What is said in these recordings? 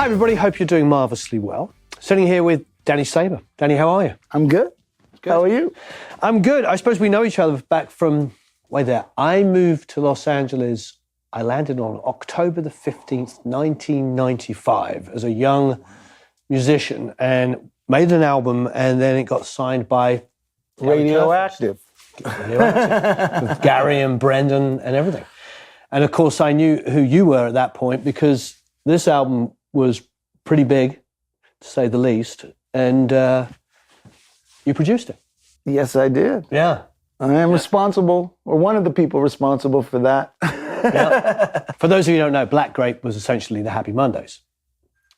Hi, everybody. Hope you're doing marvellously well. Sitting here with Danny Saber. Danny, how are you? I'm good. How are you? I'm good. I suppose we know each other back from way there. I moved to Los Angeles. I landed on October the 15th, 1995, as a young musician and made an album, and then it got signed by Radioactive. With Gary and Brendan and everything. And of course, I knew who you were at that point because this album was pretty big, to say the least, and you produced it. Yes, I did. Yeah. I am responsible, or one of the people responsible for that. Yeah. For those of you who don't know, Black Grape was essentially the Happy Mondays.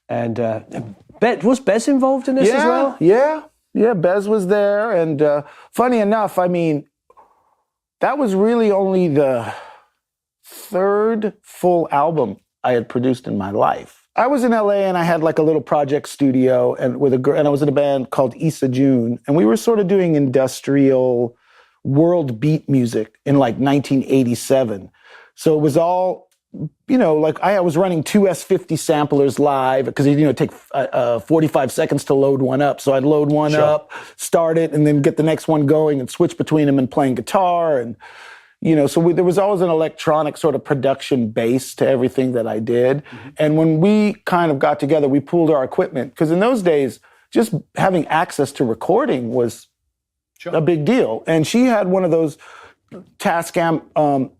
And was Bez involved in this as well? Yeah, Bez was there. And funny enough, I mean, that was really only the third full album I had produced in my life. I was in LA and I had like a little project studio and I was in a band called Issa June, and we were sort of doing industrial world beat music in like 1987. So it was all, like I was running two S50 samplers live because it'd take 45 seconds to load one up. So I'd load one up, start it, and then get the next one going and switch between them and playing guitar. And, so there was always an electronic sort of production base to everything that I did. Mm-hmm. And when we kind of got together, we pooled our equipment. Because in those days, just having access to recording was a big deal. And she had one of those Tascam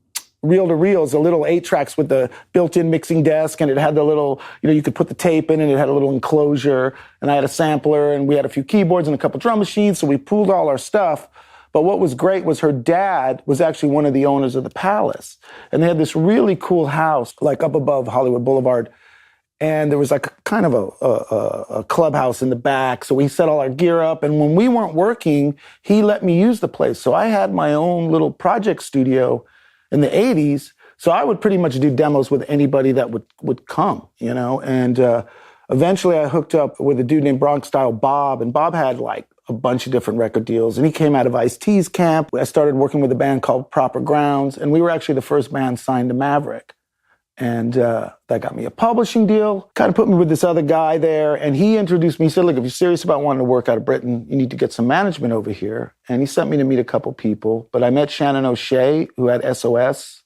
reel-to-reels, the little 8-tracks with the built-in mixing desk, and it had the little, you could put the tape in, and it had a little enclosure, and I had a sampler, and we had a few keyboards and a couple drum machines, so we pooled all our stuff. But what was great was her dad was actually one of the owners of the Palace, and they had this really cool house, like up above Hollywood Boulevard, and there was like kind of a clubhouse in the back, so we set all our gear up, and when we weren't working, he let me use the place. So I had my own little project studio in the 80s, so I would pretty much do demos with anybody that would come, and eventually I hooked up with a dude named Bronx Style Bob, and Bob had like a bunch of different record deals, and he came out of Ice-T's camp. I started working with a band called Proper Grounds, and we were actually the first band signed to Maverick, and that got me a publishing deal, kind of put me with this other guy there, and he introduced me. He said, look, if you're serious about wanting to work out of Britain, you need to get some management over here. And he sent me to meet a couple people, but I met Shannon O'Shea, who had SOS,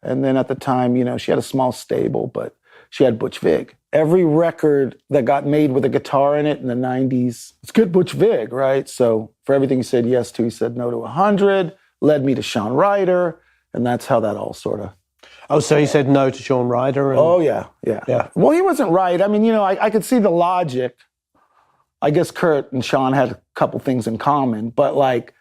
and then at the time, she had a small stable, but she had Butch Vig. Every record that got made with a guitar in it in the 90s, it's good Butch Vig, right? So for everything he said yes to, he said no to 100, led me to Sean Ryder, and that's how that all sort of... Oh, so he said no to Sean Ryder? And... Oh, yeah. Well, he wasn't right. I mean, I could see the logic. I guess Kurt and Sean had a couple things in common, but like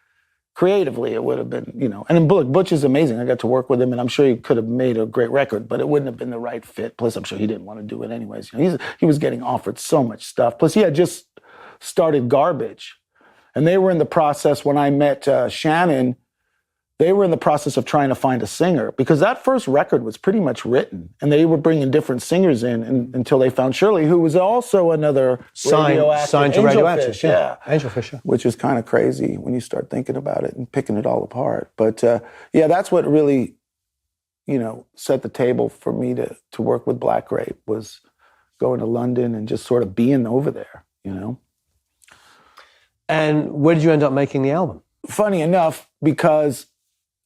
creatively it would have been, And look, Butch is amazing. I got to work with him, and I'm sure he could have made a great record, but it wouldn't have been the right fit. Plus, I'm sure he didn't want to do it anyways. He was getting offered so much stuff. Plus, he had just started Garbage, and they were in the process when I met Shannon. They were in the process of trying to find a singer because that first record was pretty much written, and they were bringing different singers in until they found Shirley, who was also another signed to Radioactive. Yeah, Angel Fisher. Which is kind of crazy when you start thinking about it and picking it all apart. But that's what really, set the table for me to work with Black Grape, was going to London and just sort of being over there, And where did you end up making the album? Funny enough, because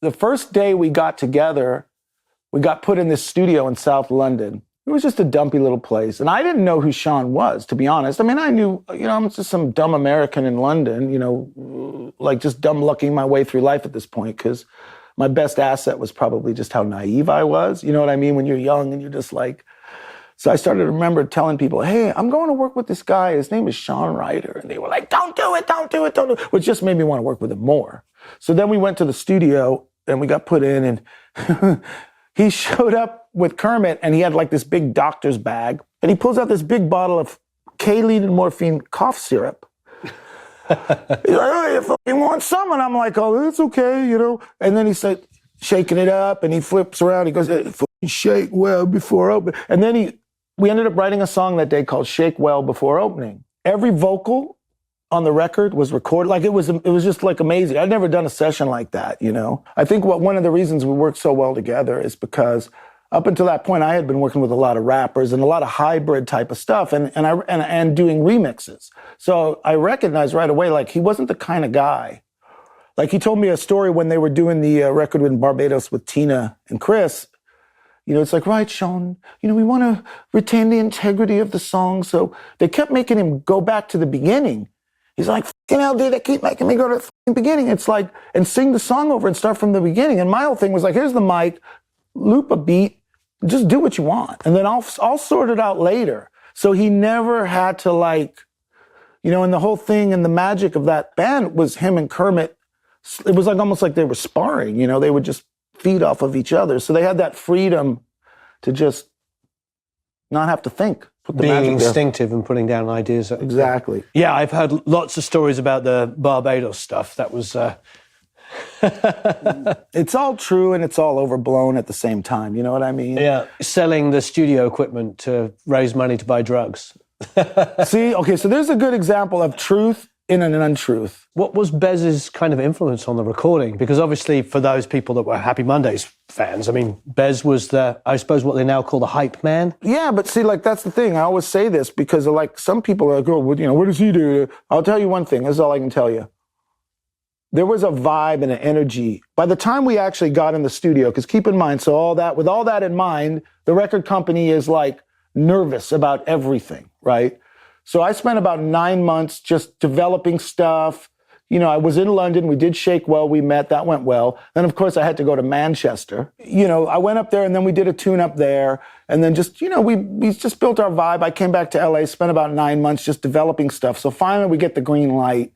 the first day we got together, we got put in this studio in South London. It was just a dumpy little place. And I didn't know who Sean was, to be honest. I mean, I knew, I'm just some dumb American in London, like just dumb lucking my way through life at this point, because my best asset was probably just how naive I was. You know what I mean? When you're young and you're just like... So I started to remember telling people, hey, I'm going to work with this guy. His name is Sean Ryder. And they were like, don't do it, which just made me want to work with him more. So then we went to the studio and we got put in, and he showed up with Kermit, and he had like this big doctor's bag, and he pulls out this big bottle of K-lead and morphine cough syrup. He's like, oh, you fucking want some? And I'm like, oh, that's okay, And then he said, shaking it up, and he flips around. He goes, hey, fucking shake well before opening. And then we ended up writing a song that day called Shake Well Before Opening. Every vocal on the record was recorded. Like it was just like amazing. I'd never done a session like that, I think one of the reasons we worked so well together is because up until that point, I had been working with a lot of rappers and a lot of hybrid type of stuff and doing remixes. So I recognized right away, like, he wasn't the kind of guy. Like, he told me a story when they were doing the record in Barbados with Tina and Chris. You know, it's like, right, Sean, you know, we want to retain the integrity of the song. So they kept making him go back to the beginning. He's like, fucking hell, dude, they keep making me go to the fucking beginning. It's like, and sing the song over and start from the beginning. And my whole thing was like, here's the mic, loop a beat, just do what you want. And then I'll sort it out later. So he never had to, like, you know, and the whole thing and the magic of that band was him and Kermit. It was like almost like they were sparring, you know, they would just feed off of each other. So they had that freedom to just not have to think. Put the Being magic instinctive and putting down ideas. Exactly. Yeah, I've heard lots of stories about the Barbados stuff. That was... It's all true and it's all overblown at the same time. You know what I mean? Yeah. Selling the studio equipment to raise money to buy drugs. See, okay, so there's a good example of truth in an untruth. What was Bez's kind of influence on the recording? Because obviously for those people that were Happy Mondays fans, I mean, Bez was I suppose what they now call the hype man. Yeah, but see, like, that's the thing. I always say this because, like, some people are like, oh, you know, what does he do? I'll tell you one thing. This is all I can tell you. There was a vibe and an energy. By the time we actually got in the studio, because keep in mind, with all that in mind, the record company is, like, nervous about everything, right? So I spent about 9 months just developing stuff. You know, I was in London. We did Shake Well. We met. That went well. Then, of course, I had to go to Manchester. You know, I went up there and then we did a tune up there. And then just, you know, we just built our vibe. I came back to LA, spent about 9 months just developing stuff. So finally we get the green light.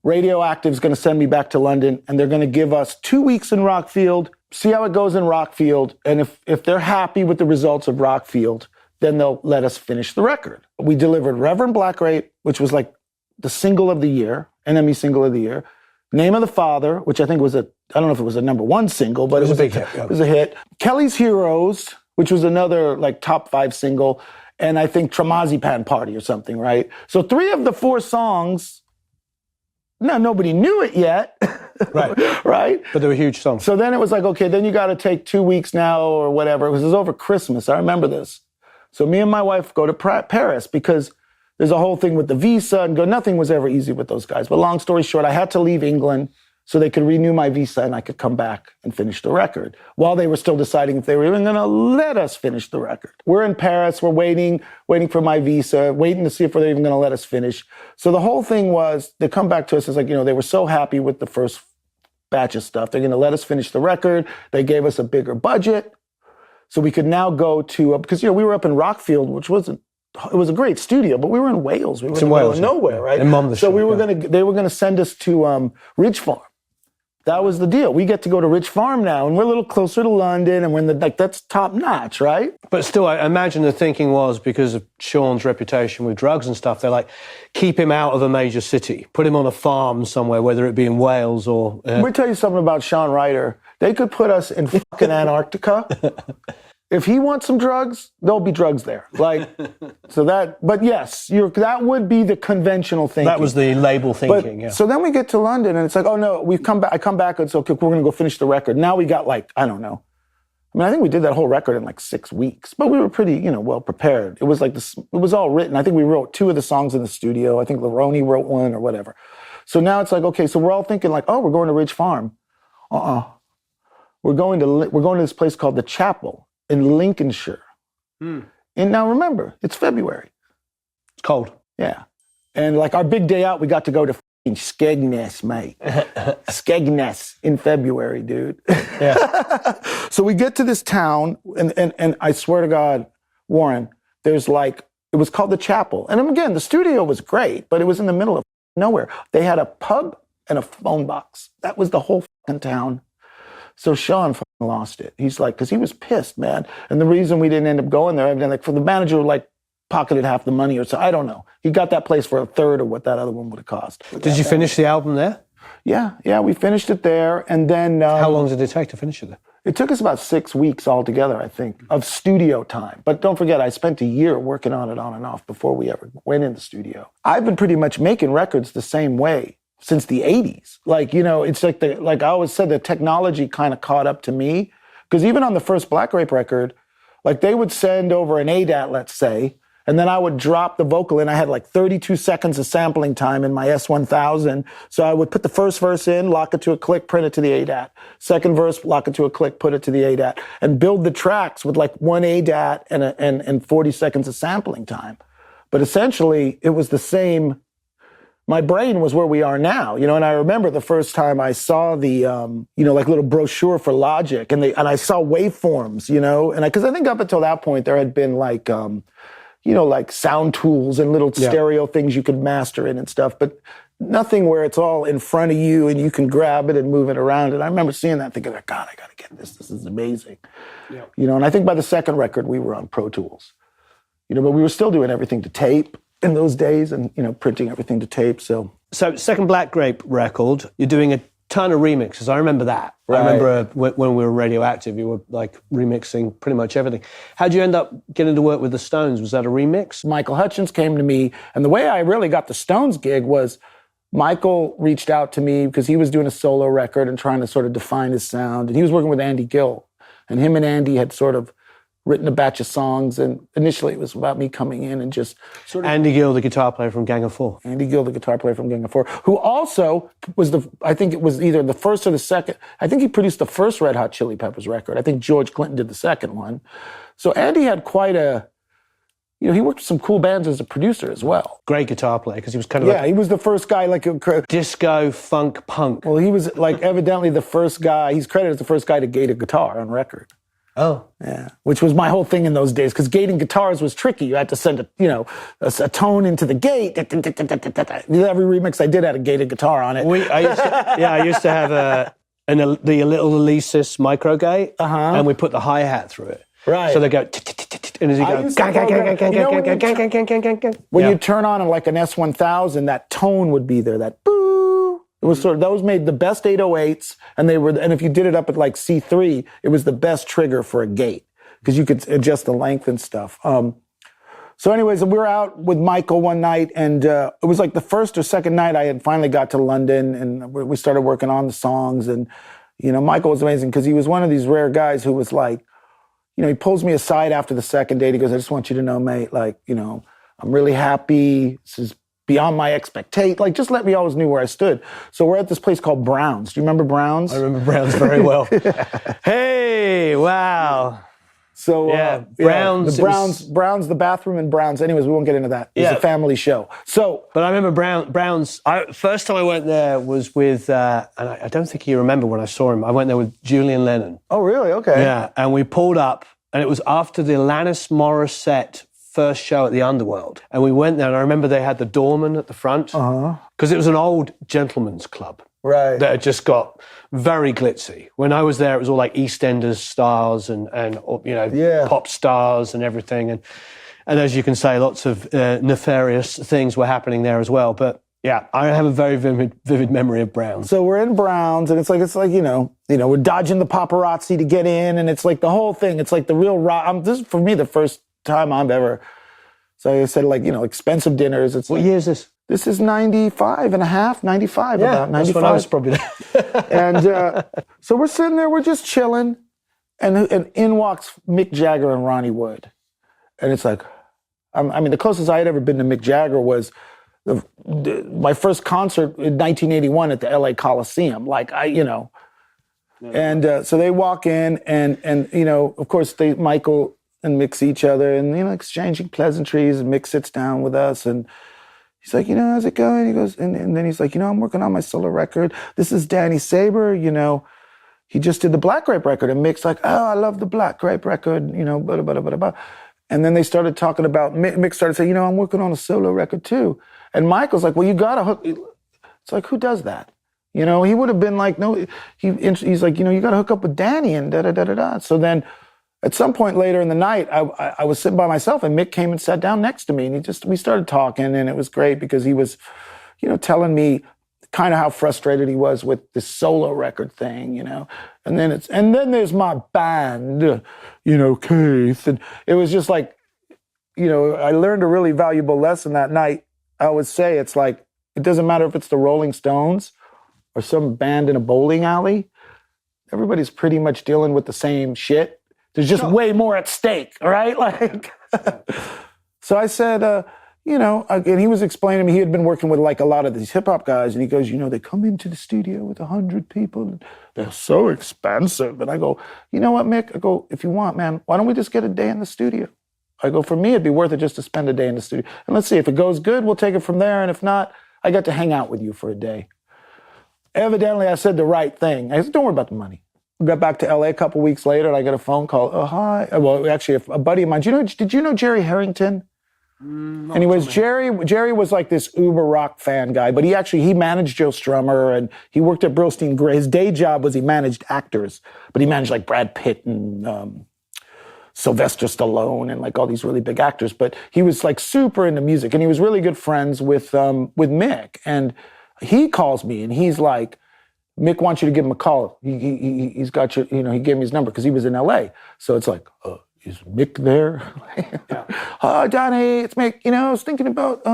Radioactive's going to send me back to London and they're going to give us 2 weeks in Rockfield, see how it goes in Rockfield. And if they're happy with the results of Rockfield, then they'll let us finish the record. We delivered Reverend Black Grape, which was like the single of the year, NME single of the year. Name of the Father, which I think was I don't know if it was a #1 single, but it was a big hit. Yeah. It was a hit. Kelly's Heroes, which was another like top 5 single. And I think Tramazipan Party or something, right? So 3 of the 4 songs, no, nobody knew it yet. Right. Right? But they were huge songs. So then it was like, okay, then you got to take 2 weeks now or whatever. It was over Christmas. I remember this. So me and my wife go to Paris because there's a whole thing with the visa and nothing was ever easy with those guys. But long story short, I had to leave England so they could renew my visa and I could come back and finish the record while they were still deciding if they were even going to let us finish the record. We're in Paris. We're waiting for my visa, waiting to see if they're even going to let us finish. So the whole thing was they come back to us as like, you know, they were so happy with the first batch of stuff. They're going to let us finish the record. They gave us a bigger budget. So we could now go to, because, you know, we were up in Rockfield, which it was a great studio, but we were in Wales. We were in Wales, nowhere, right? In Monmouthshire, so they were going to send us to Ridge Farm. That was the deal. We get to go to Ridge Farm now, and we're a little closer to London, and we're in that's top notch, right? But still, I imagine the thinking was because of Sean's reputation with drugs and stuff, they're like, keep him out of a major city, put him on a farm somewhere, whether it be in Wales or... Let me tell you something about Sean Ryder. They could put us in fucking Antarctica. If he wants some drugs, there'll be drugs there. Like, so that, but yes, that would be the conventional thinking. That was the label thinking, yeah. So then we get to London and it's like, oh no, I come back and it's okay, we're going to go finish the record. Now we got like, I don't know. I mean, I think we did that whole record in like 6 weeks, but we were pretty, you know, well prepared. It was like it was all written. I think we wrote 2 of the songs in the studio. I think Laroni wrote 1 or whatever. So now it's like, okay, so we're all thinking like, oh, we're going to Ridge Farm. We're going to this place called The Chapel in Lincolnshire. And now remember, it's February. It's cold. Yeah. And like our big day out, we got to go to f***ing Skegness, mate. Skegness in February, dude. Yeah. So we get to this town, and I swear to God, Warren, there's like, it was called The Chapel. And again, the studio was great, but it was in the middle of nowhere. They had a pub and a phone box. That was the whole fucking town. So Sean fucking lost it. He's like, because he was pissed, man. And the reason we didn't end up going there, like for the manager, like pocketed half the money or so. I don't know. He got that place for a third of what that other one would have cost. Did you finish the album there? Yeah, we finished it there. And then... How long did it take to finish it there? It took us about 6 weeks altogether, I think, of studio time. But don't forget, I spent a year working on it on and off before we ever went in the studio. I've been pretty much making records the same way since the 80s. Like, you know, it's like I always said, the technology kind of caught up to me. Because even on the first Black Grape record, like they would send over an ADAT, let's say, and then I would drop the vocal in. I had like 32 seconds of sampling time in my S1000. So I would put the first verse in, lock it to a click, print it to the ADAT. Second verse, lock it to a click, put it to the ADAT, and build the tracks with like one ADAT and 40 seconds of sampling time. But essentially, it was the same. My brain was where we are now, you know, and I remember the first time I saw the, you know, like little brochure for Logic, and I saw waveforms, you know, and because I think up until that point there had been like, you know, like sound tools and little stereo things you could master in and stuff, but nothing where it's all in front of you and you can grab it and move it around. And I remember seeing that, thinking, God, I got to get this. This is amazing, you know. And I think by the second record we were on Pro Tools, you know, but we were still doing everything to tape in those days, and you know, printing everything to tape. So second Black Grape record, you're doing a ton of remixes. I remember that. Right. I remember when we were Radioactive, you were like remixing pretty much everything. How'd you end up getting to work with the Stones? Was that a remix? Michael Hutchence came to me, and the way I really got the Stones gig was Michael reached out to me because he was doing a solo record and trying to sort of define his sound, and he was working with Andy Gill, and him and Andy had sort of written a batch of songs, and initially it was about me coming in and just sort of... Andy Gill, the guitar player from Gang of Four. Andy Gill, the guitar player from Gang of Four, who also was I think it was either the first or the second, I think he produced the first Red Hot Chili Peppers record. I think George Clinton did the second one. So Andy had quite a, you know, he worked with some cool bands as a producer as well. Great guitar player, because he was kind of he was the first guy like disco, funk, punk. Well, he was like evidently the first guy, he's credited as the first guy to gate a guitar on record. Oh. Yeah, which was my whole thing in those days, because gating guitars was tricky. You had to send a tone into the gate. Every remix I did had a gated guitar on it. I used to have the little Alesis micro gate, and we put the hi-hat through it. Right. So they go, and as you go, when you turn on like an S1000, that tone would be there, that boo. It was sort of, those made the best 808s, and if you did it up at like C3, it was the best trigger for a gate, because you could adjust the length and stuff. So anyways, we were out with Michael one night, and it was like the first or second night I had finally got to London, and we started working on the songs. And, you know, Michael was amazing, because he was one of these rare guys who was like, you know, he pulls me aside after the second date. He goes, I just want you to know, mate, like, you know, I'm really happy. This is beyond my expectation. Like, just let me always knew where I stood. So we're at this place called Brown's. Do you remember Brown's? I remember Brown's very well. Hey, wow. So Brown's, Brown's, the bathroom in Brown's. Anyways, we won't get into that. It's a family show. So, but I remember Brown's. First time I went there was with, and I don't think you remember when I saw him. I went there with Julian Lennon. Oh, really? Okay. Yeah, and we pulled up, and it was after the Alanis Morissette first show at the Underworld, and we went there, and I remember they had the doorman at the front, because it was an old gentleman's club, right? That had just got very glitzy. When I was there, it was all like EastEnders stars and you know, pop stars and everything, and as you can say, lots of nefarious things were happening there as well. But yeah, I have a very vivid memory of Brown's. So we're in Brown's, and it's like you know, we're dodging the paparazzi to get in, and it's like the whole thing. It's like the real this is for me the first time I've ever, so I said, like, you know, expensive dinners. It's what like, year is this? This is 95 and a half, 95, about 95. That's when I was probably there. And so we're sitting there, we're just chilling, and in walks Mick Jagger and Ronnie Wood. And it's like, I mean, the closest I had ever been to Mick Jagger was my first concert in 1981 at the LA Coliseum. Like, and so they walk in, and you know, of course, Michael and Mick see each other, and, you know, exchanging pleasantries, and Mick sits down with us, and he's like, you know, how's it going? He goes, and then he's like, you know, I'm working on my solo record. This is Danny Saber, you know, he just did the Black Grape record. And Mick's like, oh, I love the Black Grape record, you know, blah, blah, blah, blah, blah. And then they started talking about, Mick started saying, you know, I'm working on a solo record too. And Michael's like, well, you got to hook. It's like, who does that? You know, he would have been like, no, he's like, you know, you got to hook up with Danny and da-da-da-da-da. So then at some point later in the night, I was sitting by myself, and Mick came and sat down next to me, and we started talking, and it was great because he was, you know, telling me kind of how frustrated he was with this solo record thing, you know. And then there's my band, you know, Keith. And it was just like, you know, I learned a really valuable lesson that night. I would say it's like, it doesn't matter if it's the Rolling Stones or some band in a bowling alley. everybody's pretty much dealing with the same shit. There's just way more at stake, right? Like, so I said, you know, and he was explaining to me, he had been working with like a lot of these hip hop guys, and he goes, you know, they come into the studio with 100 people, and they're so expensive. And I go, you know what, Mick? I go, if you want, man, why don't we just get a day in the studio? I go, for me, it'd be worth it just to spend a day in the studio. And let's see, if it goes good, we'll take it from there. And if not, I got to hang out with you for a day. Evidently, I said the right thing. I said, don't worry about the money. We got back to LA a couple weeks later, and I got a phone call. Oh, hi. Well, actually, a buddy of mine. Did you know Jerry Harrington? Anyways, Jerry was like this uber rock fan guy, but he managed Joe Strummer, and he worked at Burlstein Gray. His day job was he managed actors, but he managed like Brad Pitt and Sylvester Stallone and like all these really big actors. But he was like super into music, and he was really good friends with Mick. And he calls me, and he's like, Mick wants you to give him a call. He's got you. You know, he gave me his number because he was in LA. So it's like, is Mick there? Hi, Donnie, it's Mick. You know, I was thinking about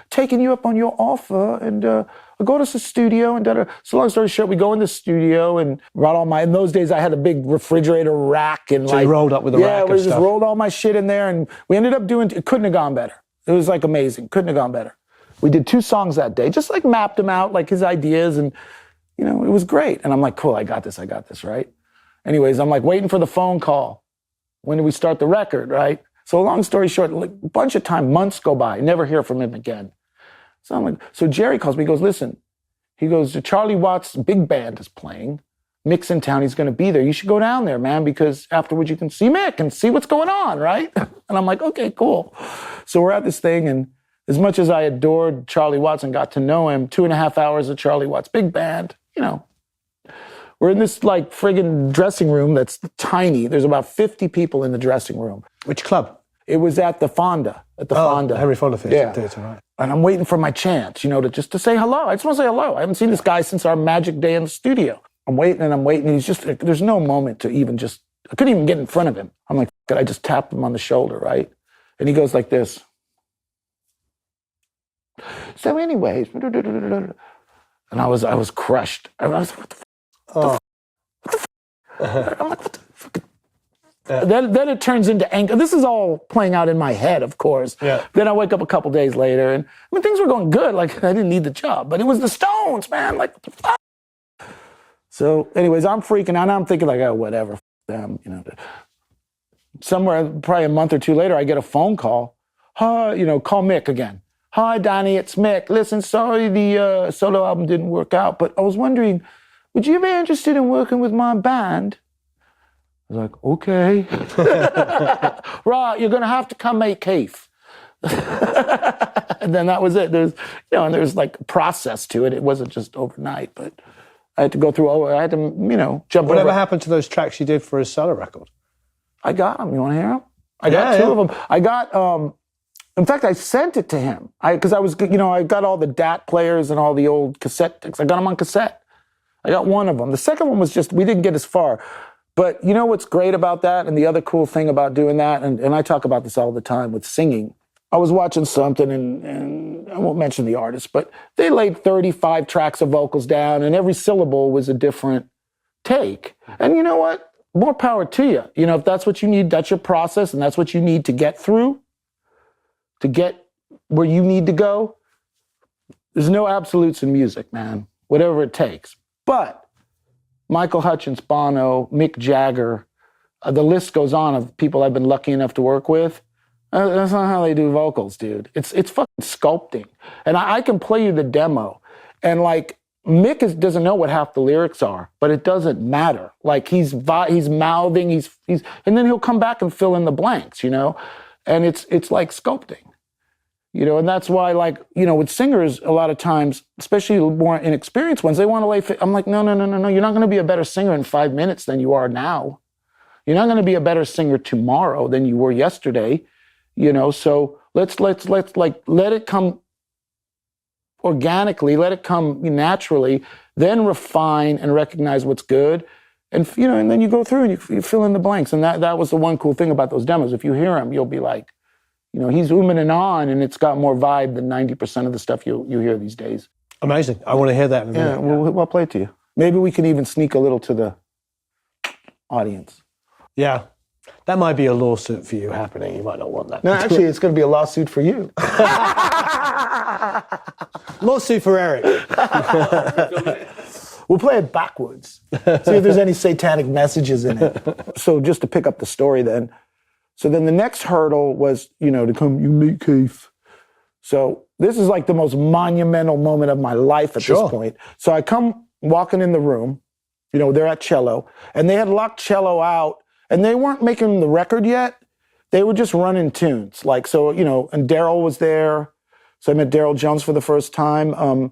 taking you up on your offer, and I'll go to the studio. And so long story short, we go in the studio and brought all in those days I had a big refrigerator rack. And so you rolled up with a rack and we just rolled all my shit in there, and we ended up it couldn't have gone better. It was like amazing. Couldn't have gone better. We did 2 songs that day, just like mapped them out, like his ideas, and you know, it was great. And I'm like, cool, I got this, right? Anyways, I'm like waiting for the phone call. When do we start the record, right? So long story short, like, a bunch of time, months go by, never hear from him again. So I'm like, so Jerry calls me, he goes, listen, he goes, Charlie Watts' big band is playing. Mick's in town, he's gonna be there. You should go down there, man, because afterwards you can see Mick and see what's going on, right? And I'm like, okay, cool. So we're at this thing, and as much as I adored Charlie Watts and got to know him, 2.5 hours of Charlie Watts' big band, you know, we're in this like friggin' dressing room that's tiny. There's about 50 people in the dressing room. Which club? It was at the Fonda. Fonda. Henry Fonda Theatre, right. And I'm waiting for my chance, you know, to say hello. I just want to say hello. I haven't seen this guy since our magic day in the studio. I'm waiting. And he's just, there's no moment to even just, I couldn't even get in front of him. I'm like, I just tapped him on the shoulder, right? And he goes like this. So anyways, and I was crushed. I was like, what the fuck? Oh. I'm like, what the fuck? Then it turns into anger. This is all playing out in my head, of course. Yeah. Then I wake up a couple days later, and I mean, things were going good. Like, I didn't need the job, but it was the Stones, man. Like, what the fuck? So, anyways, I'm freaking out. I'm thinking, like, oh, whatever, them, you know. Somewhere, probably a month or 2 later, I get a phone call. Call Mick again. Hi, Donnie, it's Mick. Listen, sorry the solo album didn't work out, but I was wondering, would you be interested in working with my band? I was like, okay. Right, you're going to have to come make Keith. And then that was it. There's like a process to it. It wasn't just overnight, but I had to go through, I had to, jump over. Whatever happened to those tracks you did for his solo record? I got them. You want to hear them? I got 2 of them. I got, in fact, I sent it to him. Because I was, I got all the DAT players and all the old cassette decks. I got them on cassette. I got 1 of them. The second one was just, we didn't get as far. But you know what's great about that? And the other cool thing about doing that, and I talk about this all the time with singing. I was watching something, and I won't mention the artist, but they laid 35 tracks of vocals down, and every syllable was a different take. And you know what? More power to you. If that's what you need, that's your process, and that's what you need to get through, to get where you need to go. There's no absolutes in music, man. Whatever it takes. But Michael Hutchence, Bono, Mick Jagger, the list goes on of people I've been lucky enough to work with. That's not how they do vocals, dude. It's fucking sculpting. And I can play you the demo. And like, Mick doesn't know what half the lyrics are, but it doesn't matter. Like he's mouthing, he's and then he'll come back and fill in the blanks, And it's like sculpting. And that's why, like, with singers, a lot of times, especially more inexperienced ones, they want to lay. I'm like, no. You're not going to be a better singer in 5 minutes than you are now. You're not going to be a better singer tomorrow than you were yesterday. So let's like let it come organically, let it come naturally, then refine and recognize what's good, and and then you go through and you fill in the blanks. And that was the one cool thing about those demos. If you hear them, you'll be like, he's ooming and on, and it's got more vibe than 90% of the stuff you hear these days. Amazing. I want to hear that in a minute. Yeah, I'll play it to you. Maybe we can even sneak a little to the audience. Yeah. That might be a lawsuit for you happening. You might not want that. No, actually, it's going to be a lawsuit for you. Lawsuit for Eric. We'll play it backwards. See if there's any satanic messages in it. So just to pick up the story then. So then the next hurdle was, to come, you meet Keith. So this is like the most monumental moment of my life at this point. So I come walking in the room, they're at cello, and they had locked cello out, and they weren't making the record yet. They were just running tunes. And Daryl was there. So I met Daryl Jones for the first time.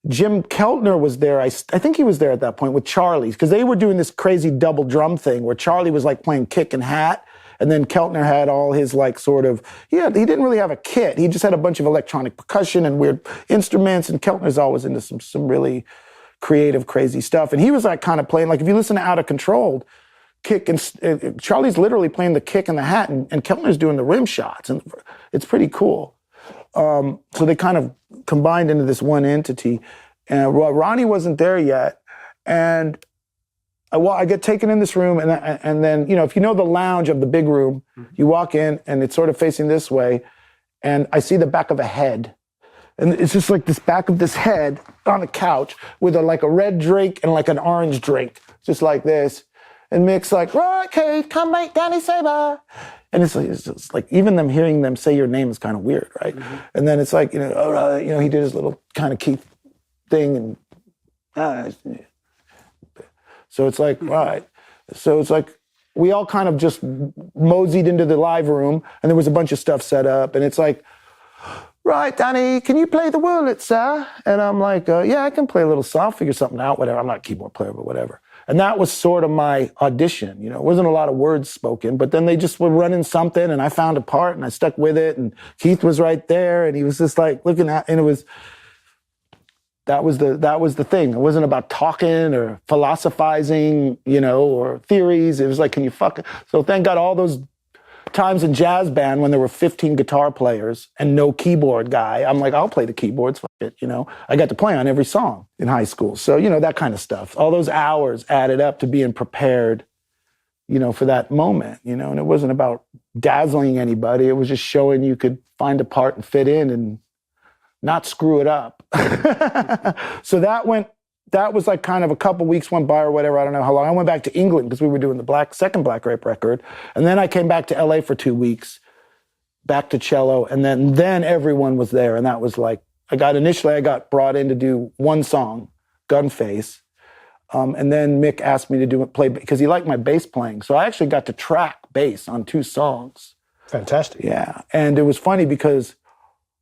Jim Keltner was there. I think he was there at that point with Charlie, because they were doing this crazy double drum thing where Charlie was like playing kick and hat, and then Keltner had all his he didn't really have a kit. He just had a bunch of electronic percussion and weird instruments, and Keltner's always into some really creative, crazy stuff. And he was like kind of playing, like if you listen to Out of Control, kick and Charlie's literally playing the kick and the hat, and Keltner's doing the rim shots, and it's pretty cool. So they kind of combined into this one entity. And Ronnie wasn't there yet. And I get taken in this room, and then, if you know the lounge of the big room, you walk in, and it's sort of facing this way, and I see the back of a head. And it's just like this back of this head on the couch with a red drink and like an orange drink, just like this. And Mick's like, right, Kate, come meet Danny Saber. And it's just like, even hearing them say your name is kind of weird, right? Mm-hmm. And then it's like, all right, he did his little kind of Keith thing, and so it's like, right. So it's like, we all kind of just moseyed into the live room, and there was a bunch of stuff set up, and it's like, right, Danny, can you play the Wurlitz, sir? And I'm like, yeah, I can play a little song, I'll figure something out, whatever. I'm not a keyboard player, but whatever. And that was sort of my audition. It wasn't a lot of words spoken, but then they just were running something, and I found a part, and I stuck with it, and Keith was right there, and he was just like looking at, and that was the thing. It wasn't about talking or philosophizing, or theories. It was like, can you fuck it? So thank God all those times in jazz band when there were 15 guitar players and no keyboard guy, I'm like, I'll play the keyboards, fuck it, I got to play on every song in high school. So, that kind of stuff. All those hours added up to being prepared, for that moment, and it wasn't about dazzling anybody. It was just showing you could find a part and fit in and not screw it up. So that was like kind of a couple weeks went by or whatever. I don't know how long. I went back to England because we were doing the second Black Grape record. And then I came back to LA for 2 weeks, back to cello. And then everyone was there. And that was like, I got brought in to do one song, Gunface. And then Mick asked me to play because he liked my bass playing. So I actually got to track bass on 2 songs. Fantastic. Yeah. And it was funny because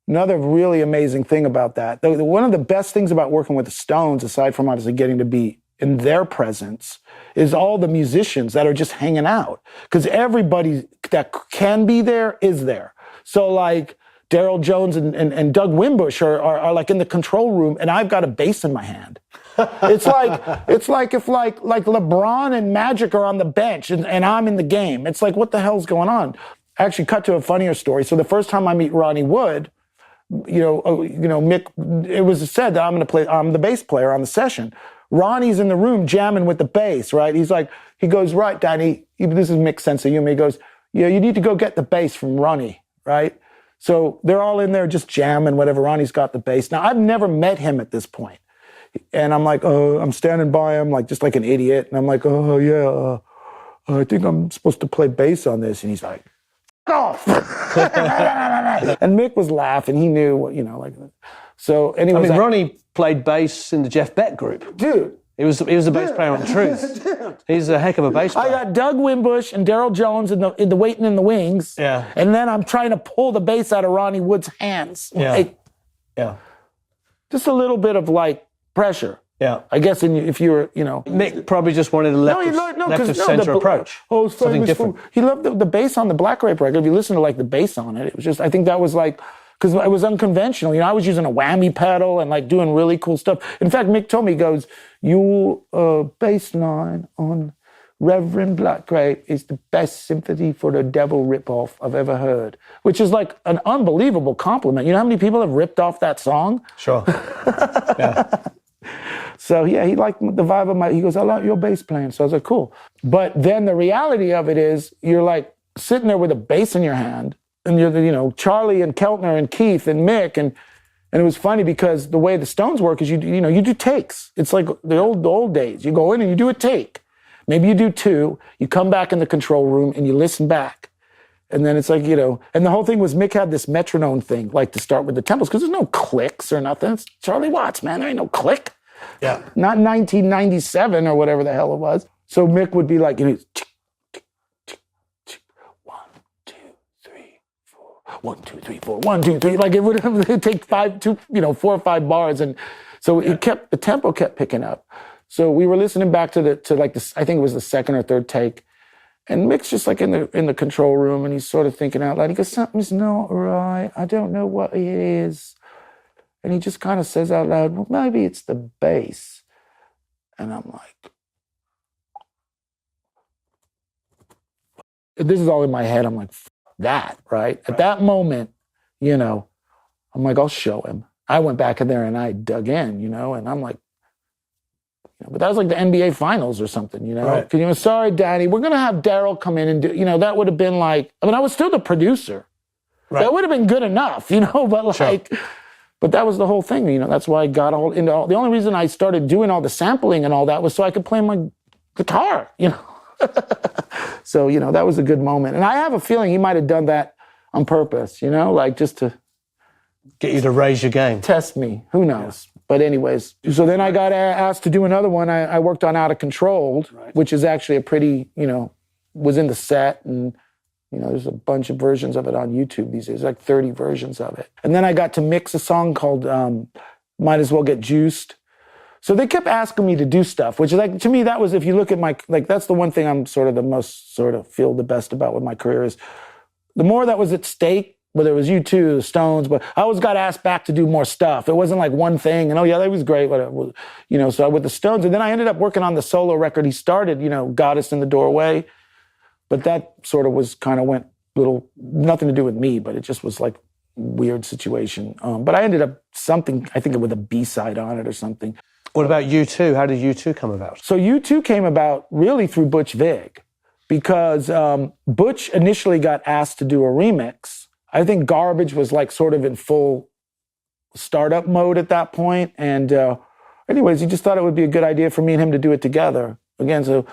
another really amazing thing about that, one of the best things about working with the Stones, aside from obviously getting to be in their presence, is all the musicians that are just hanging out. Because everybody that can be there is there. So like Daryl Jones and Doug Wimbush are like in the control room, and I've got a bass in my hand. It's like if LeBron and Magic are on the bench and I'm in the game. It's like, what the hell's going on? Actually, cut to a funnier story. So the first time I meet Ronnie Wood, Mick, it was said that I'm the bass player on the session. Ronnie's in the room jamming with the bass, right? He goes, right, Danny, this is Mick's sense of humor. He goes, yeah, you need to go get the bass from Ronnie, right? So they're all in there just jamming, whatever. Ronnie's got the bass. Now, I've never met him at this point. And I'm like, I'm standing by him, just like an idiot. And I'm like, oh, yeah, I think I'm supposed to play bass on this. And he's like, off. And Mick was laughing. He knew, so anyway. Ronnie played bass in the Jeff Beck group. Dude. He was the bass player on Truth. Dude. He's a heck of a bass player. I got Doug Wimbush and Daryl Jones in the waiting in the wings. Yeah. And then I'm trying to pull the bass out of Ronnie Wood's hands. Yeah. Yeah. Just a little bit of pressure. Yeah. I guess if you were, Mick probably just wanted a left center approach. Oh, something different. He loved the bass on the Black Grape record. If you listen to the bass on it, it was just, I think that was because it was unconventional. I was using a whammy pedal and doing really cool stuff. In fact, Mick told me, he goes, your bass line on Reverend Black Grape is the best Sympathy for the Devil ripoff I've ever heard, which is an unbelievable compliment. You know how many people have ripped off that song? Sure. Yeah. So yeah, he liked the vibe of he goes, I like your bass playing. So I was like, cool. But then the reality of it is you're like sitting there with a bass in your hand and you're, Charlie and Keltner and Keith and Mick. And it was funny because the way the Stones work is you do takes. It's like the old days. You go in and you do a take. Maybe you do two. You come back in the control room and you listen back. And then it's like, and the whole thing was Mick had this metronome thing, like to start with the tempos, because there's no clicks or nothing. It's Charlie Watts, man. There ain't no click. Yeah. Not 1997 or whatever the hell it was. So Mick would be like, 1, 2, 3, 4, 1, 2, 3, 4, 1, 2, 3. Like it would take 4 or 5 bars. And so the tempo kept picking up. So we were listening back to I think it was the second or third take. And Mick's just like in the control room and he's sort of thinking out loud. He goes, something's not right. I don't know what it is. And he just kind of says out loud, well, maybe it's the bass. And I'm like, this is all in my head. I'm like, that, right? At that moment, I'm like, I'll show him. I went back in there and I dug in, and I'm like, but that was like the NBA finals or something, Right. Sorry, Daddy, we're going to have Daryl come in and do, that would have been like, I was still the producer. Right. That would have been good enough, but like, sure. But that was the whole thing, that's why I got into all, the only reason I started doing all the sampling and all that was so I could play my guitar, So, that was a good moment. And I have a feeling he might have done that on purpose, like just to get you to raise your game. Test me. Who knows? Yeah. But anyways, so then I got asked to do another one. I worked on Out of Control, right. Which is actually a pretty, was in the set. And, there's a bunch of versions of it on YouTube these days, like 30 versions of it. And then I got to mix a song called Might As Well Get Juiced. So they kept asking me to do stuff, which is like, to me, that was, if you look at that's the one thing I'm sort of the most feel the best about with my career is the more that was at stake, whether it was U2, the Stones, but I always got asked back to do more stuff. It wasn't like one thing, and that was great, whatever, so with the Stones. And then I ended up working on the solo record he started, Goddess in the Doorway. But that sort of went nothing to do with me, but it just was like weird situation. But I ended up I think with a B-side on it or something. What about U2? How did U2 come about? So U2 came about really through Butch Vig, because Butch initially got asked to do a remix. I think Garbage was like sort of in full startup mode at that point. And anyways, he just thought it would be a good idea for me and him to do it together. Again, so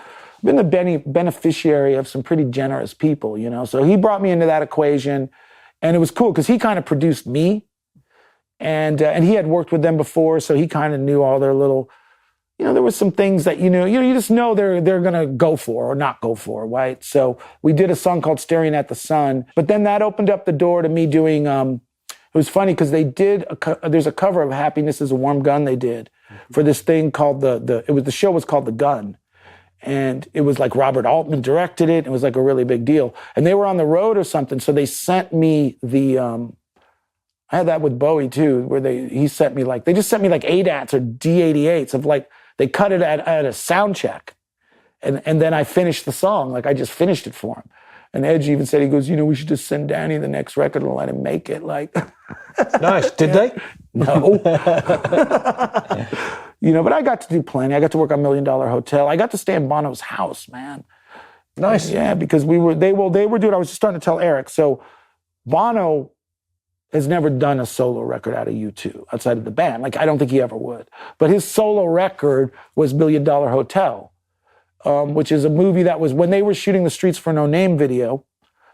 I've been the beneficiary of some pretty generous people, So he brought me into that equation. And it was cool because he kind of produced me. And he had worked with them before, so he kind of knew all their little, there was some things that, you just know they're going to go for or not go for, right? So we did a song called Staring at the Sun, but then that opened up the door to me doing, it was funny because they did, there's a cover of Happiness is a Warm Gun they did for this thing called the show was called The Gun. And it was like Robert Altman directed it. It was like a really big deal. And they were on the road or something, so they sent me I had that with Bowie too, where they just sent me like ADATs or D88s of like, they cut it at a sound check. And then I finished the song, like I just finished it for him. And Edge even said, he goes, we should just send Danny the next record and let him make it. Like, nice. Did they? No. But I got to do plenty. I got to work on $1 Million Hotel. I got to stay in Bono's house, man. Nice. Yeah, because they were doing, I was just starting to tell Eric. So Bono has never done a solo record out of U2 outside of the band. Like, I don't think he ever would. But his solo record was $1 Million Hotel, which is a movie that was, when they were shooting the Streets for No Name video,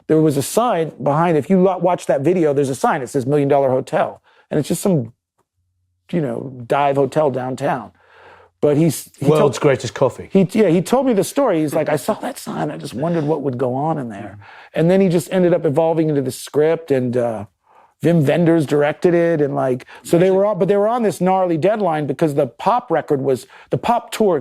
there was a sign behind it. If you watch that video, there's a sign. It says $1 Million Hotel. And it's just some, dive hotel downtown. But World's greatest coffee. He told me the story. He's like, I saw that sign. I just wondered what would go on in there. And then he just ended up evolving into the script, and Wim Wenders directed it, and like, so they were on this gnarly deadline because the pop tour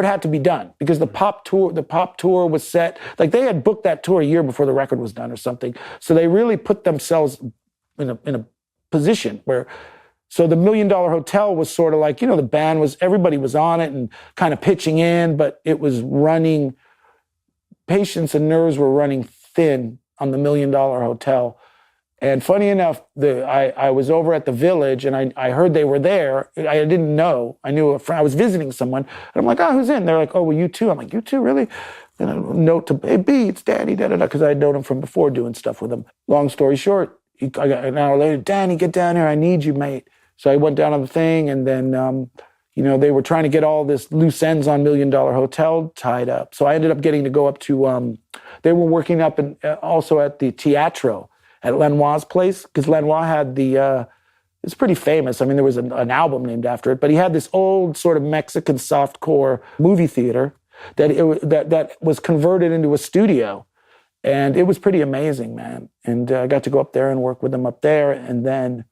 had to be done because the pop tour was set, like they had booked that tour a year before the record was done or something. So they really put themselves in a position where, so the $1 Million Hotel was sort of like, the band everybody was on it and kind of pitching in, but it was running, patience and nerves were running thin on the $1 Million Hotel. And funny enough, I was over at the Village, and I heard they were there. I didn't know. I knew a friend. I was visiting someone, and I'm like, oh, who's in? They're like, oh, well, you too. I'm like, you too, really? And a note to, hey, B, it's Danny, da-da-da, because I had known him from before doing stuff with him. Long story short, I got an hour later, Danny, get down here. I need you, mate. So I went down on the thing, and then, they were trying to get all this loose ends on $1 Million Hotel tied up. So I ended up getting to go up to, they were working up also at the Teatro at Lenoir's place, because Lenoir had it's pretty famous. I mean, there was an album named after it, but he had this old sort of Mexican softcore movie theater that was converted into a studio. And it was pretty amazing, man. And I got to go up there and work with them up there. And then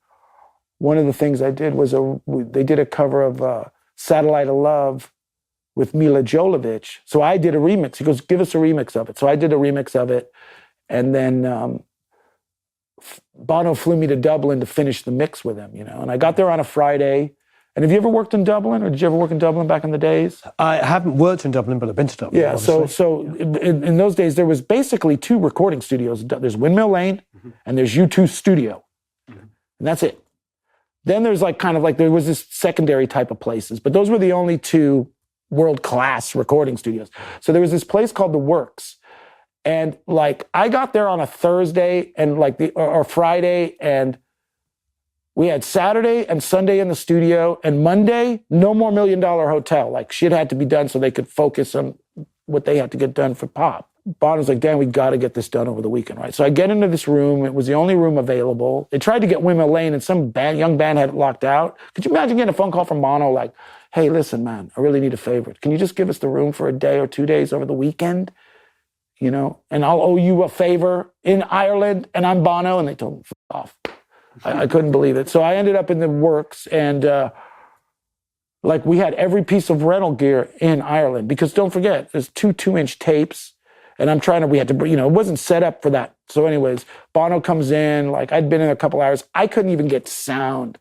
one of the things I did was they did a cover of Satellite of Love with Mila Jovovich. So I did a remix. He goes, give us a remix of it. So I did a remix of it. And then Bono flew me to Dublin to finish the mix with him, And I got there on a Friday. And have you ever worked in Dublin, or did you ever work in Dublin back in the days? I haven't worked in Dublin, but I've been to Dublin. Yeah, so in those days, there was basically 2 recording studios. There's Windmill Lane, and there's U2 Studio. And that's it. Then there's there was this secondary type of places, but those were the only 2 world-class recording studios. So there was this place called The Works. And I got there on a Thursday and or Friday, and we had Saturday and Sunday in the studio, and Monday, no more $1 Million Hotel. Shit had to be done so they could focus on what they had to get done for pop. Bono's like, Dan, we got to get this done over the weekend, right? So I get into this room. It was the only room available. They tried to get Windmill Lane, and some young band had it locked out. Could you imagine getting a phone call from Bono like, hey, listen, man, I really need a favor. Can you just give us the room for a day or 2 days over the weekend? And I'll owe you a favor in Ireland, and I'm Bono. And they told me, f off. I couldn't believe it. So I ended up in The Works, and we had every piece of rental gear in Ireland, because don't forget, there's 2 2-inch tapes, and we had to, it wasn't set up for that. So anyways, Bono comes in, I'd been in a couple hours. I couldn't even get sound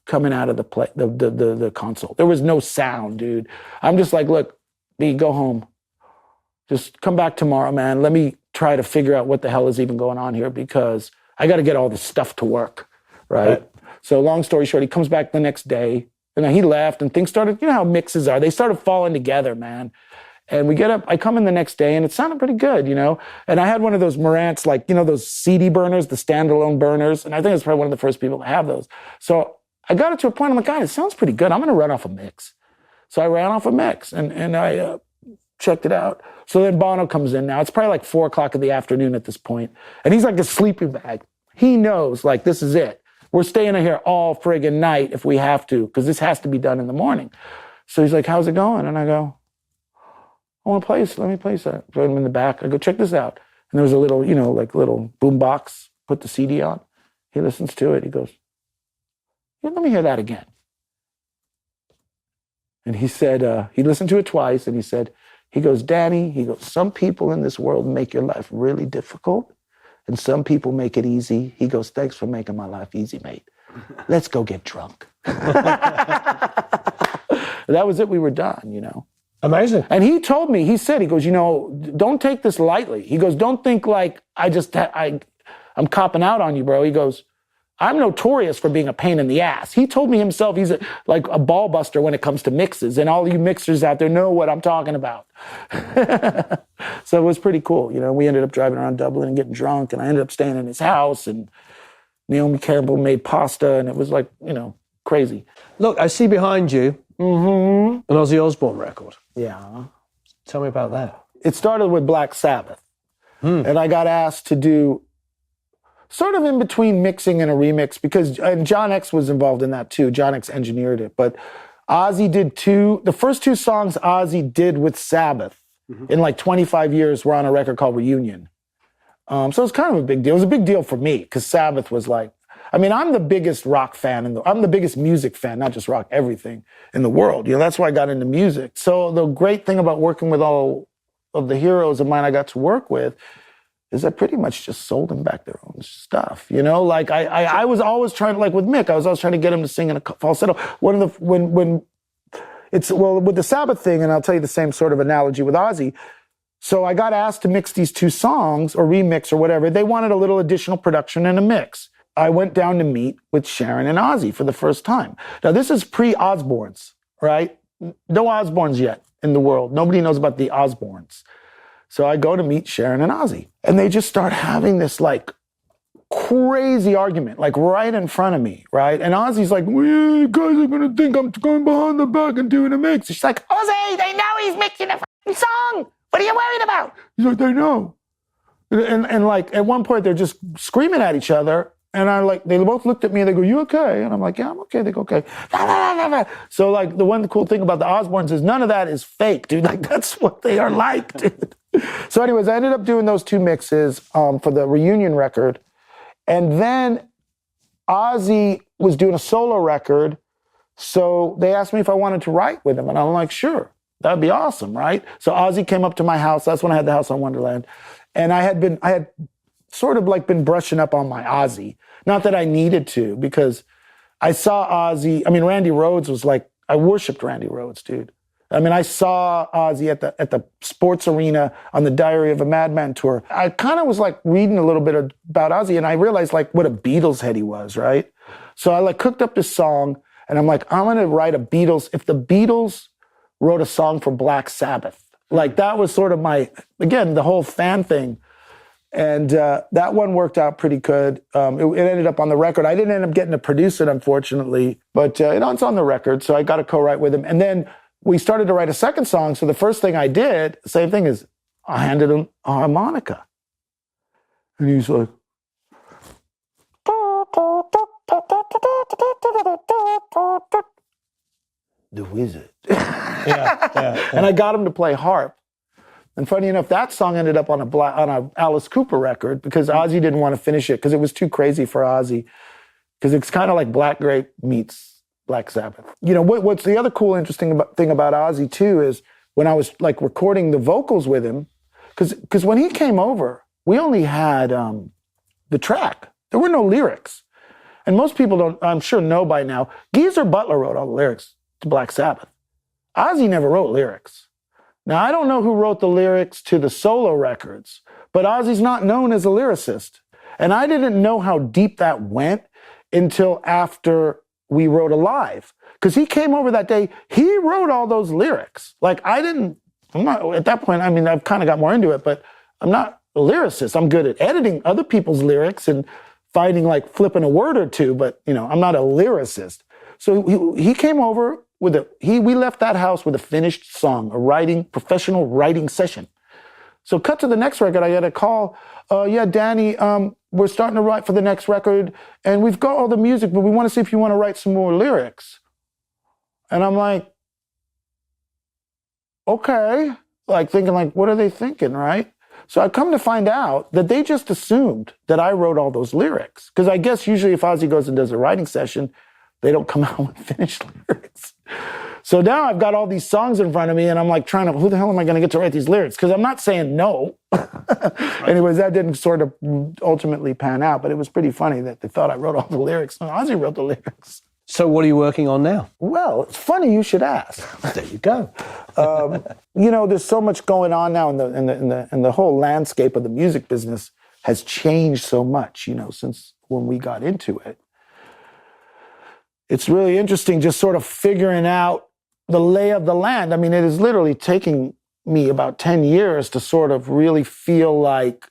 coming out of the console. There was no sound, dude. I'm just like, look, B, go home. Just come back tomorrow, man. Let me try to figure out what the hell is even going on here, because I got to get all this stuff to work, right? So long story short, he comes back the next day, and then he left, and things started, how mixes are. They started falling together, man. And we get up, I come in the next day, and it sounded pretty good, And I had one of those Marantz, those CD burners, the standalone burners, and I think I was probably one of the first people to have those. So I got it to a point, I'm like, God, it sounds pretty good. I'm going to run off a mix. So I ran off a mix, and I checked it out. So then Bono comes in now. It's probably 4 o'clock in the afternoon at this point. And he's like a sleeping bag. He knows, this is it. We're staying in here all friggin' night if we have to, because this has to be done in the morning. So he's like, how's it going? And I go, I want to play, let me play that. So I'm in the back. I go, check this out. And there was a little, little boom box, put the CD on. He listens to it. He goes, yeah, let me hear that again. And he said, he listened to it twice, and he goes, Danny, some people in this world make your life really difficult, and some people make it easy. He goes, thanks for making my life easy, mate. Let's go get drunk. That was it. We were done, Amazing. And he told me, he goes, don't take this lightly. He goes, don't think I'm copping out on you, bro. He goes, I'm notorious for being a pain in the ass. He told me himself he's a ball buster when it comes to mixes, and all you mixers out there know what I'm talking about. So it was pretty cool. We ended up driving around Dublin and getting drunk, and I ended up staying in his house, and Naomi Campbell made pasta, and it was crazy. Look, I see behind you an Ozzy Osbourne record. Yeah. Tell me about that. It started with Black Sabbath, and I got asked to do sort of in between mixing and a remix, because John X was involved in that too. John X engineered it. But Ozzy did the first 2 songs Ozzy did with Sabbath in 25 years were on a record called Reunion. So it was kind of a big deal. It was a big deal for me, because Sabbath was I'm the biggest rock fan, I'm the biggest music fan, not just rock, everything in the world. That's why I got into music. So the great thing about working with all of the heroes of mine I got to work with is I pretty much just sold them back their own stuff. I was always trying to, with Mick, I was always trying to get him to sing in a falsetto. With the Sabbath thing, and I'll tell you the same sort of analogy with Ozzy, So I got asked to mix these two songs or remix or whatever. They wanted a little additional production and a mix. I went down to meet with Sharon and Ozzy for the first time. Now, this is pre-Osbournes, right? No Osbournes yet in the world. Nobody knows about the Osbournes. So I go to meet Sharon and Ozzy, and they just start having this like crazy argument, like right in front of me, right? And Ozzy's like, well, you guys are going to think I'm going behind the back and doing a mix. She's like, Ozzy, they know he's mixing a fucking song. What are you worried about? He's like, they know. And like at one point they're just screaming at each other. And they both looked at me and they go, you okay? And I'm like, yeah, I'm okay. They go, okay. So like the one cool thing about the Osbournes is none of that is fake, dude. Like that's what they are like, dude. So anyways, I ended up doing those two mixes for the reunion record. And then Ozzy was doing a solo record. So they asked me if I wanted to write with him. And I'm like, sure, that'd be awesome, right? So Ozzy came up to my house. That's when I had the house on Wonderland. And I had sort of like been brushing up on my Ozzy. Not that I needed to, because I saw Ozzy. I mean, Randy Rhoads was like, I worshipped Randy Rhoads, dude. I mean, I saw Ozzy at the sports arena on the Diary of a Madman tour. I kind of was like reading a little bit about Ozzy, and I realized like what a Beatles head he was, right? So I like cooked up this song, and I'm like, I'm going to write a Beatles. If the Beatles wrote a song for Black Sabbath, like that was sort of again, the whole fan thing. And that one worked out pretty good. It ended up on the record. I didn't end up getting to produce it, unfortunately, but it's on the record. So I got to co-write with him. And then we started to write a second song. So the first thing I did, same thing, is I handed him a harmonica. And he's like, the wizard. Yeah. And I got him to play harp. And funny enough, that song ended up on a Alice Cooper record because Ozzy didn't want to finish it because it was too crazy for Ozzy. Because it's kind of like Black Grape meets Black Sabbath. You know, what's the other cool, interesting thing about Ozzy too is when I was like recording the vocals with him, because when he came over, we only had the track. There were no lyrics. And most people don't, I'm sure, know by now, Geezer Butler wrote all the lyrics to Black Sabbath. Ozzy never wrote lyrics. Now, I don't know who wrote the lyrics to the solo records, but Ozzy's not known as a lyricist. And I didn't know how deep that went until after we wrote Alive. Because he came over that day, he wrote all those lyrics. Like, I'm not, at that point, I mean, I've kind of got more into it, but I'm not a lyricist. I'm good at editing other people's lyrics and finding, like, flipping a word or two, but, you know, I'm not a lyricist. So he came over we left that house with a finished song, professional writing session. So cut to the next record, I get a call. Yeah, Danny, we're starting to write for the next record, and we've got all the music, but we want to see if you want to write some more lyrics. And I'm like, okay. Like thinking, like, what are they thinking, right? So I come to find out that they just assumed that I wrote all those lyrics. Because I guess usually if Ozzy goes and does a writing session, they don't come out with finished lyrics. So now I've got all these songs in front of me and I'm like who the hell am I going to get to write these lyrics? Because I'm not saying no. Right. Anyways, that didn't sort of ultimately pan out, but it was pretty funny that they thought I wrote all the lyrics. No, Ozzy wrote the lyrics. So what are you working on now? Well, it's funny you should ask. There you go. You know, there's so much going on now in the whole landscape of the music business has changed so much, you know, since when we got into it. It's really interesting just sort of figuring out the lay of the land. I mean, it is literally taking me about 10 years to sort of really feel like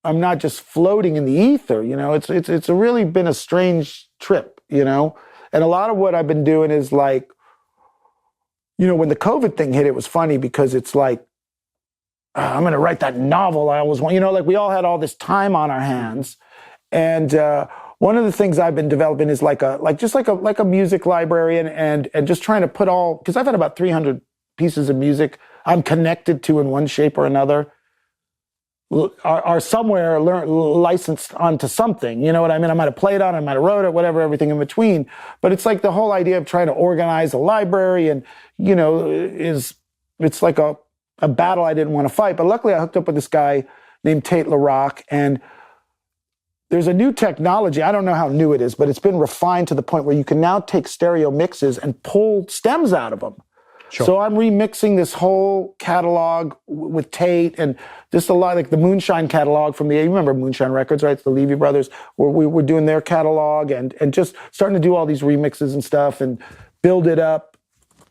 I'm not just floating in the ether, you know. It's really been a strange trip, you know. And a lot of what I've been doing is like, you know, when the COVID thing hit, it was funny because it's like, I'm going to write that novel I always want. You know, like we all had all this time on our hands. And one of the things I've been developing is like a music library and just trying to put because I've had about 300 pieces of music I'm connected to in one shape or another are somewhere licensed onto something. You know what I mean? I might have played on it, I might have wrote it, whatever, everything in between. But it's like the whole idea of trying to organize a library and, you know, it's like a battle I didn't want to fight. But luckily I hooked up with this guy named Tate LaRock, and there's a new technology. I don't know how new it is, but it's been refined to the point where you can now take stereo mixes and pull stems out of them. Sure. So I'm remixing this whole catalog with Tate and just a lot, like the Moonshine catalog from you remember Moonshine Records, right? It's the Levy brothers. We were doing their catalog and just starting to do all these remixes and stuff and build it up,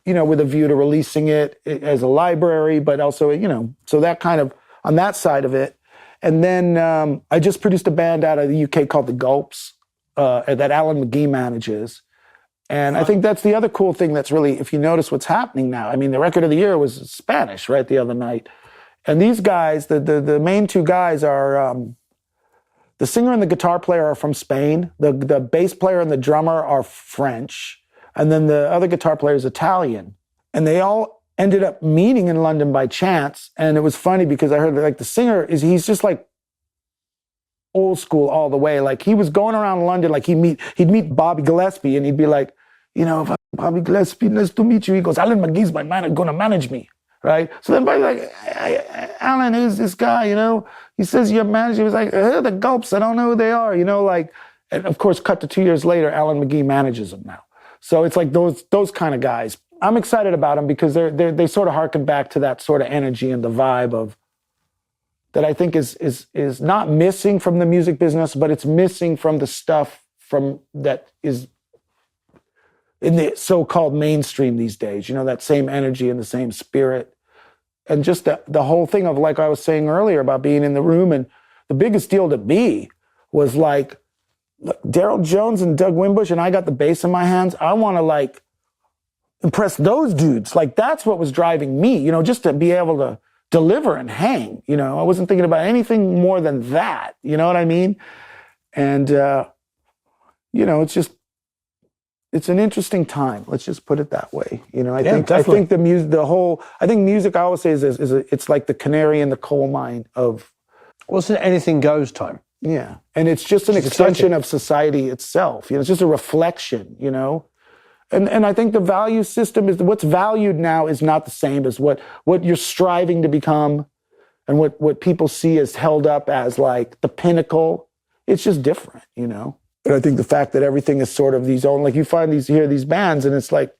with a view to releasing it as a library, but also, so that kind of on that side of it. And then I just produced a band out of the UK called the Gulps that Alan McGee manages. And I think that's the other cool thing that's really, if you notice what's happening now, I mean, the record of the year was Spanish, right, the other night. And these guys, the main two guys are, the singer and the guitar player are from Spain. The bass player and the drummer are French. And then the other guitar player is Italian. And they all ended up meeting in London by chance. And it was funny because I heard that, like, the singer he's just like old school all the way. Like, he was going around London, like he'd meet Bobby Gillespie and he'd be like, Bobby Gillespie, nice to meet you. He goes, Alan McGee's my man, going to manage me, right? So then Bobby's like, Alan, who's this guy, He says you're manager. He was like, the Gulps, I don't know who they are, like, and of course, cut to 2 years later, Alan McGee manages them now. So it's like those kind of guys. I'm excited about them because they sort of harken back to that sort of energy and the vibe of that I think is not missing from the music business, but it's missing from the stuff from that is in the so-called mainstream these days. That same energy and the same spirit, and just the whole thing of, like I was saying earlier about being in the room. And the biggest deal to me was like, Daryl Jones and Doug Wimbush, and I got the bass in my hands. I want to, like, impress those dudes. Like, that's what was driving me, just to be able to deliver and hang. I wasn't thinking about anything more than that. You know what I mean? And, it's an interesting time. Let's just put it that way. I think music, I always say it's like the canary in the coal mine of. Well, it's an anything goes time. Yeah. And it's just an extension of society itself. It's just a reflection, And I think the value system is what's valued now is not the same as what you're striving to become and what people see as held up as like the pinnacle. It's just different, And I think the fact that everything is sort of these own, like you hear these bands and it's like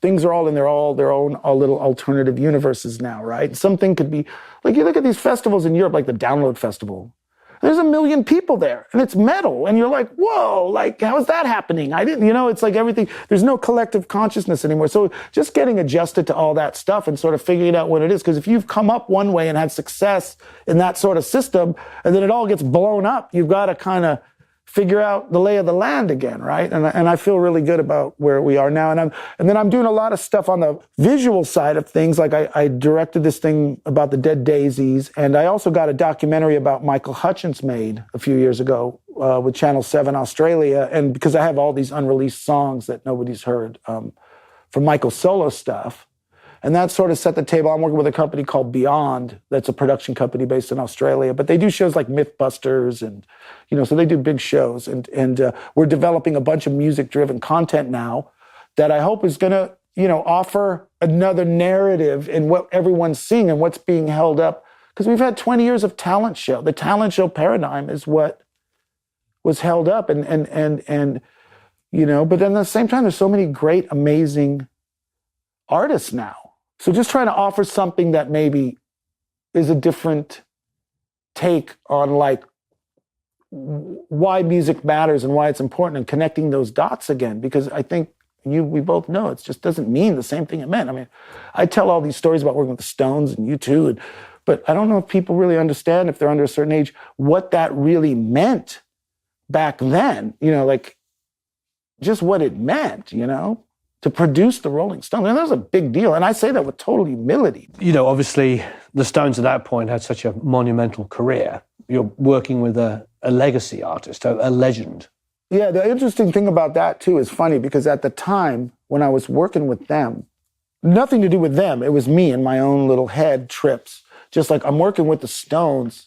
things are all in their own little alternative universes now, right? Something could be like, you look at these festivals in Europe, like the Download Festival. There's 1 million people there and it's metal. And you're like, whoa, like, how is that happening? It's like everything, there's no collective consciousness anymore. So just getting adjusted to all that stuff and sort of figuring out what it is. Because if you've come up one way and had success in that sort of system and then it all gets blown up, you've got to kind of figure out the lay of the land again, right? And I feel really good about where we are now. And then I'm doing a lot of stuff on the visual side of things. Like I directed this thing about the Dead Daisies, and I also got a documentary about Michael Hutchence made a few years ago with Channel 7 Australia. And because I have all these unreleased songs that nobody's heard from Michael's solo stuff. And that sort of set the table. I'm working with a company called Beyond. That's a production company based in Australia. But they do shows like Mythbusters and, so they do big shows. And we're developing a bunch of music-driven content now that I hope is going to, offer another narrative in what everyone's seeing and what's being held up. Because we've had 20 years of talent show. The talent show paradigm is what was held up. But then at the same time, there's so many great, amazing artists now. So just trying to offer something that maybe is a different take on like why music matters and why it's important and connecting those dots again. Because I think we both know it just doesn't mean the same thing it meant. I mean, I tell all these stories about working with the Stones and U2, but I don't know if people really understand, if they're under a certain age, what that really meant back then, like just what it meant, to produce the Rolling Stones. And that was a big deal. And I say that with total humility. Obviously, the Stones at that point had such a monumental career. You're working with a legacy artist, a legend. Yeah, the interesting thing about that, too, is funny because at the time when I was working with them, nothing to do with them. It was me and my own little head trips. Just like I'm working with the Stones,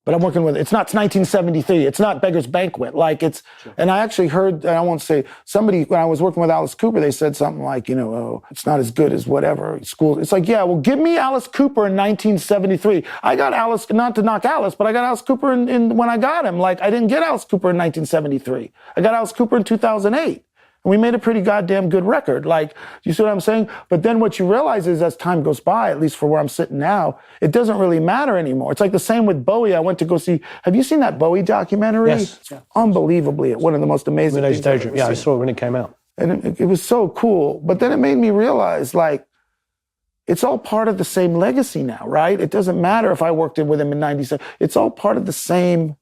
but I'm working with, it's 1973. It's not Beggar's Banquet. Like it's, sure. And I actually heard, and I won't say, somebody, when I was working with Alice Cooper, they said something like, oh, it's not as good as whatever school. It's like, yeah, well, give me Alice Cooper in 1973. I got Alice, not to knock Alice, but I got Alice Cooper in when I got him. Like I didn't get Alice Cooper in 1973. I got Alice Cooper in 2008. And we made a pretty goddamn good record. Like, you see what I'm saying? But then what you realize is as time goes by, at least for where I'm sitting now, it doesn't really matter anymore. It's like the same with Bowie. I went to go see, have you seen that Bowie documentary? Yes. It's unbelievably, one of the most amazing things I've ever seen. Yeah, I saw it when it came out. And it was so cool. But then it made me realize, like, it's all part of the same legacy now, right? It doesn't matter if I worked with him in 97. It's all part of the same,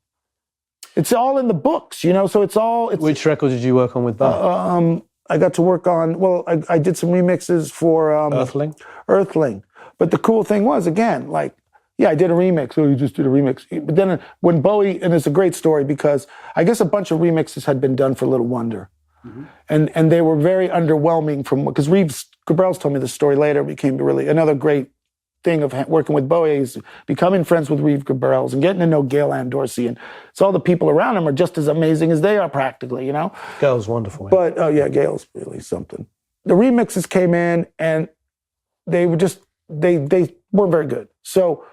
it's all in the books, you know? So it's all... Which record did you work on with Bowie? I got to work on, I did some remixes for... Earthling. But the cool thing was, again, like, yeah, I did a remix. Oh, you just did a remix. But then when Bowie, and it's a great story because I guess a bunch of remixes had been done for Little Wonder. Mm-hmm. And they were very underwhelming because Reeves Gabrels told me the story later, became really another great thing of working with Bowie is becoming friends with Reeves Gabrels and getting to know Gail Ann Dorsey. And so all the people around him are just as amazing as they are practically, you know? Gail's wonderful. But, oh yeah, Gail's really something. The remixes came in and they were just, they weren't very good. So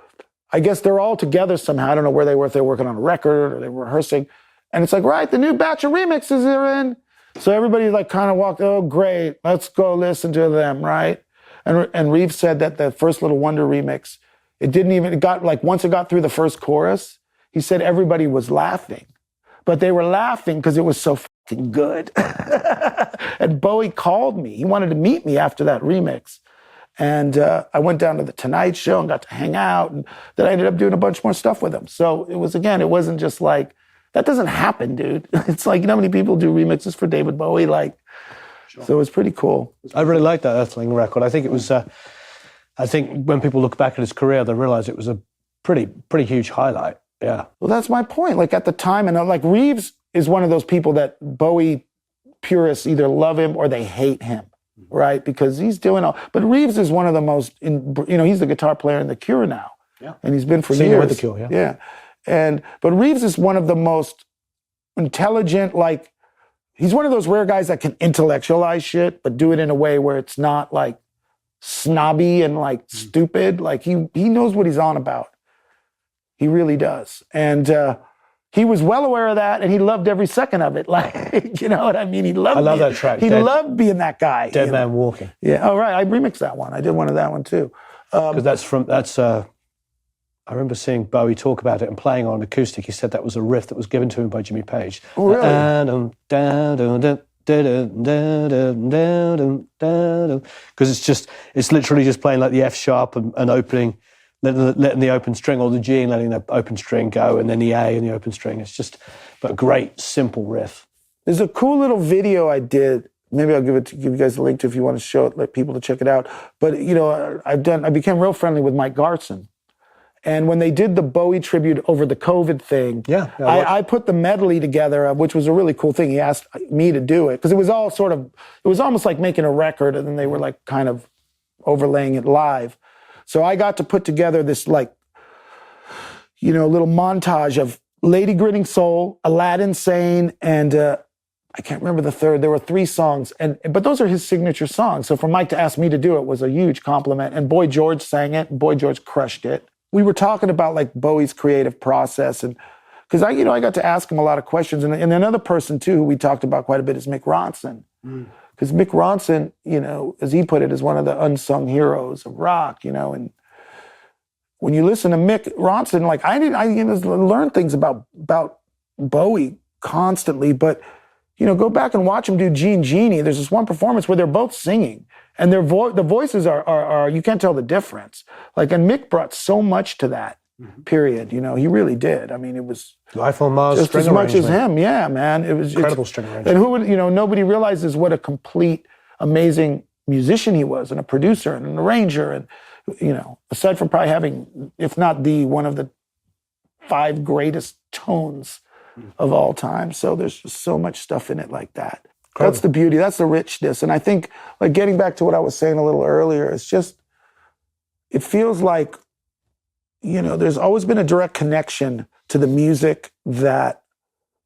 I guess they're all together somehow. I don't know where they were, if they were working on a record or they were rehearsing. And it's like, right, the new batch of remixes are in. So everybody like kind of walked, oh, great, let's go listen to them, right? And Reeves said that the first Little Wonder remix, once it got through the first chorus, he said everybody was laughing. But they were laughing because it was so fucking good. And Bowie called me. He wanted to meet me after that remix. And I went down to the Tonight Show and got to hang out. And then I ended up doing a bunch more stuff with him. So it wasn't just like, that doesn't happen, dude. It's like, you know how many people do remixes for David Bowie? Like, sure. So it was pretty cool. I really liked that Earthling record. I think it was, I think when people look back at his career, they realize it was a pretty huge highlight. Yeah. Well, that's my point. Like at the time, and like Reeves is one of those people that Bowie purists either love him or they hate him, right? Because he's doing all, but Reeves is one of the most, he's the guitar player in The Cure now. Yeah. And he's been for Singer years. with The Cure, yeah. Yeah. But Reeves is one of the most intelligent, like, he's one of those rare guys that can intellectualize shit, but do it in a way where it's not like snobby and like stupid. Like he knows what he's on about. He really does. And he was well aware of that and he loved every second of it. Like, you know what I mean? I love that track. He loved being that guy. Dead Man Walking. Yeah. Oh, right. I remixed that one. I did one of that one too. Because I remember seeing Bowie talk about it and playing on acoustic. He said that was a riff that was given to him by Jimmy Page. Oh, really? Because it's literally just playing like the F sharp and opening, letting the open string, or the G and letting the open string go, and then the A and the open string. It's just a great, simple riff. There's a cool little video I did. Maybe I'll give you guys a link to if you want to show it, let people to check it out. But, I became real friendly with Mike Garson. And when they did the Bowie tribute over the COVID thing, I put the medley together, which was a really cool thing. He asked me to do it because it was all it was almost like making a record, and then they were like kind of overlaying it live. So I got to put together this like, little montage of Lady Grinning Soul, Aladdin Sane, and I can't remember the third. There were 3 songs, but those are his signature songs. So for Mike to ask me to do it was a huge compliment. And Boy George sang it, and Boy George crushed it. We were talking about like Bowie's creative process, and because I got to ask him a lot of questions, and another person too who we talked about quite a bit is Mick Ronson, because Mick Ronson, as he put it, is one of the unsung heroes of rock, and when you listen to Mick Ronson, like I learned things about Bowie constantly, but go back and watch him do Gene Genie. There's this one performance where they're both singing. And the voices are you can't tell the difference. Like, and Mick brought so much to that period. He really did. I mean, it was Life on Mars just as much as him. Yeah, man. It was incredible string arrangement. And who would nobody realizes what a complete, amazing musician he was, and a producer and an arranger, and aside from probably having, if not one of the 5 greatest tones of all time. So there's just so much stuff in it like that. That's the beauty. That's the richness. And I think, like, getting back to what I was saying a little earlier, it feels like, there's always been a direct connection to the music that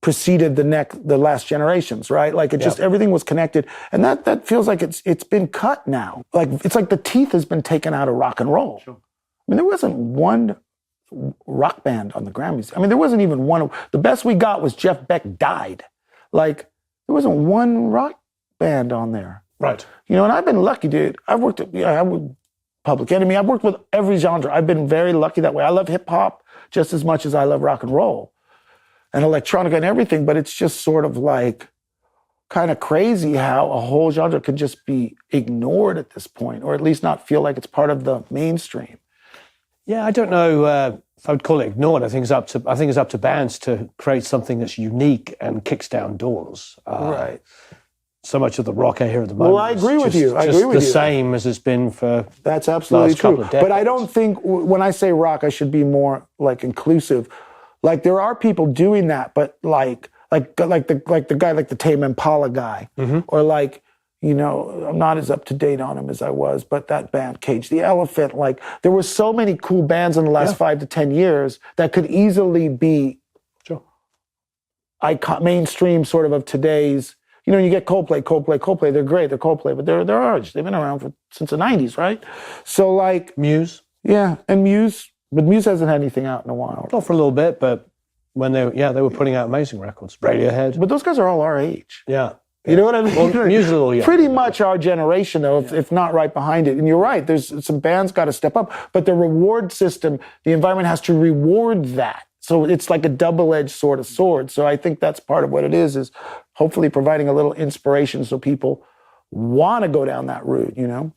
preceded the last generations, right? Like everything was connected. And that feels like it's been cut now. Like, it's like the teeth has been taken out of rock and roll. Sure. I mean, there wasn't one rock band on the Grammys. I mean, there wasn't even one. The best we got was Jeff Beck died. Like, there wasn't one rock band on there. Right. You know, and I've been lucky, dude. I've worked with Public Enemy. I've worked with every genre. I've been very lucky that way. I love hip hop just as much as I love rock and roll and electronica and everything, but it's just sort of like kind of crazy how a whole genre can just be ignored at this point, or at least not feel like it's part of the mainstream. Yeah, I don't know if I would call it ignored. I think it's up to bands to create something that's unique and kicks down doors. Right. So much of the rock I hear at the moment. Well, I agree with you. I agree with you. The same as it's been for that's absolutely last couple true. of decades. But I don't think when I say rock, I should be more like inclusive. Like there are people doing that, but like the guy, like the Tame Impala guy, or like, you know, I'm not as up to date on him as I was, but that band Cage the Elephant, like there were so many cool bands in the last 5 to 10 years that could easily be mainstream sort of today's. You know, you get Coldplay, they're great, they're Coldplay, but they're ours. They've been around since the 90s, right? So like... Muse? Yeah, and Muse, but Muse hasn't had anything out in a while. Not for a little bit, but when they were putting out amazing records. Radiohead. But those guys are all our age. Yeah. You know what I mean? Well, Muse is a little young. Pretty much our generation, though, if not right behind it. And you're right, there's some bands got to step up, but the reward system, the environment has to reward that. So it's like a double-edged sort of sword. So I think that's part of what it is hopefully providing a little inspiration so people want to go down that route, you know?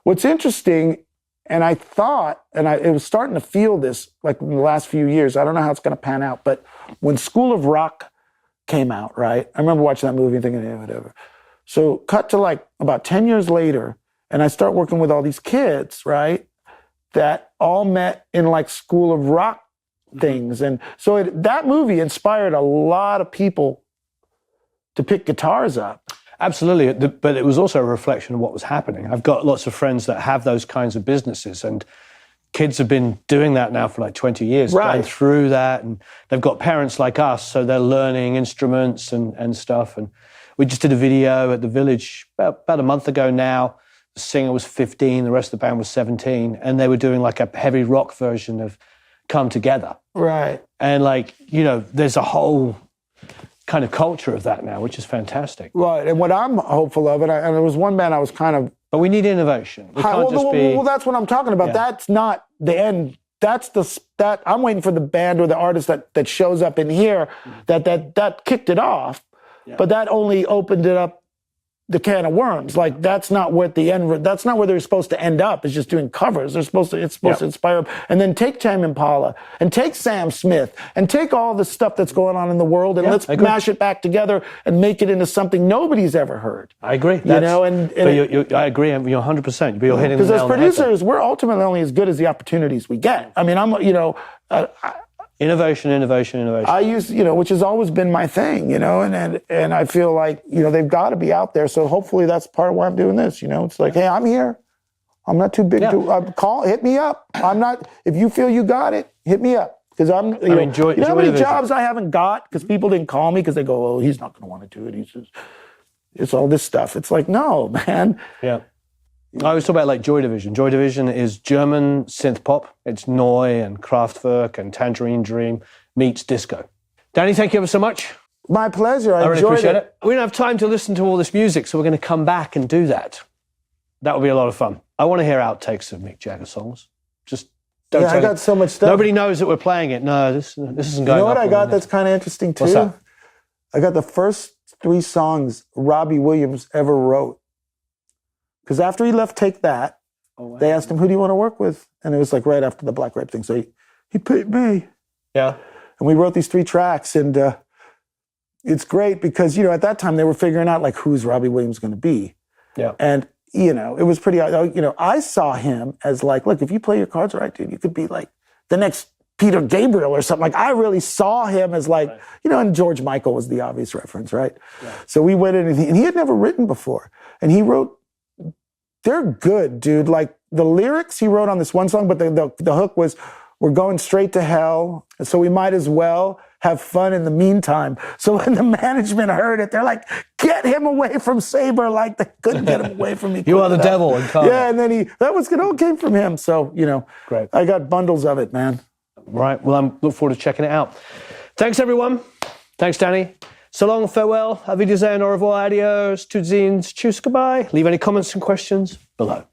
What's interesting, and I thought, it was starting to feel this like in the last few years, I don't know how it's going to pan out, but when School of Rock came out, right? I remember watching that movie and thinking, yeah, whatever. So cut to like about 10 years later, and I start working with all these kids, right? That all met in like School of Rock things. And so that movie inspired a lot of people to pick guitars up. Absolutely, but it was also a reflection of what was happening. I've got lots of friends that have those kinds of businesses, and kids have been doing that now for like 20 years, going through that, and they've got parents like us, so they're learning instruments and stuff. And we just did a video at the Village about a month ago now. The singer was 15, the rest of the band was 17, and they were doing like a heavy rock version of Come Together. Right. And like, you know, there's a whole kind of culture of that now, which is fantastic. Right. And what I'm hopeful of, and there was one band I was kind of... But we need innovation. We can't just be... Well, that's what I'm talking about. Yeah. That's not the end. That's that I'm waiting for the band or the artist that shows up in here that kicked it off. Yeah. But that only opened it up the can of worms. Like that's not what that's not where they're supposed to end up. It's just doing covers. It's supposed to inspire them. And then take Tame Impala and take Sam Smith and take all the stuff that's going on in the world and let's mash it back together and make it into something nobody's ever heard. I agree. You know, I agree. You're 100%. But you're hitting the nail on the head. Because as producers, we're ultimately only as good as the opportunities we get. I mean, Innovation. I use, which has always been my thing, and I feel like, they've got to be out there. So hopefully that's part of why I'm doing this, It's like, hey, I'm here. I'm not too big to hit me up. I'm not, if you feel you got it, hit me up. Because I'm, you know how many jobs I haven't got because people didn't call me because they go, oh, he's not going to want to do it. He's just, it's all this stuff. It's like, no, man. Yeah. I always talk about like Joy Division. Joy Division is German synth pop. It's Neu and Kraftwerk and Tangerine Dream meets disco. Danny, thank you ever so much. My pleasure. I really appreciate it. We don't have time to listen to all this music, so we're going to come back and do that. That will be a lot of fun. I want to hear outtakes of Mick Jagger songs. Just don't tell I got so much stuff. Nobody knows that we're playing it. No, this isn't going. You know what I got that's kind of interesting too? What's that? I got the first 3 songs Robbie Williams ever wrote. Because after he left Take That, they asked him, who do you want to work with? And it was like right after the Black Grape thing. So he picked me. Yeah. And we wrote these 3 tracks. And it's great because, at that time they were figuring out like who's Robbie Williams going to be. Yeah. And, it was pretty, I saw him as like, look, if you play your cards right, dude, you could be like the next Peter Gabriel or something. Like I really saw him as like, and George Michael was the obvious reference, right? Yeah. So we went in and he had never written before. And he wrote, they're good, dude. Like the lyrics he wrote on this one song, but the hook was, we're going straight to hell, so we might as well have fun in the meantime. So when the management heard it, they're like, get him away from Saber. Like they couldn't get him away from me. You are the devil. Yeah, and then it all came from him. So, Great. I got bundles of it, man. Right. Well, I look forward to checking it out. Thanks, everyone. Thanks, Danny. So long, farewell, auf Wiedersehen, au revoir, adios, to zines, tschüss, goodbye. Leave any comments and questions below.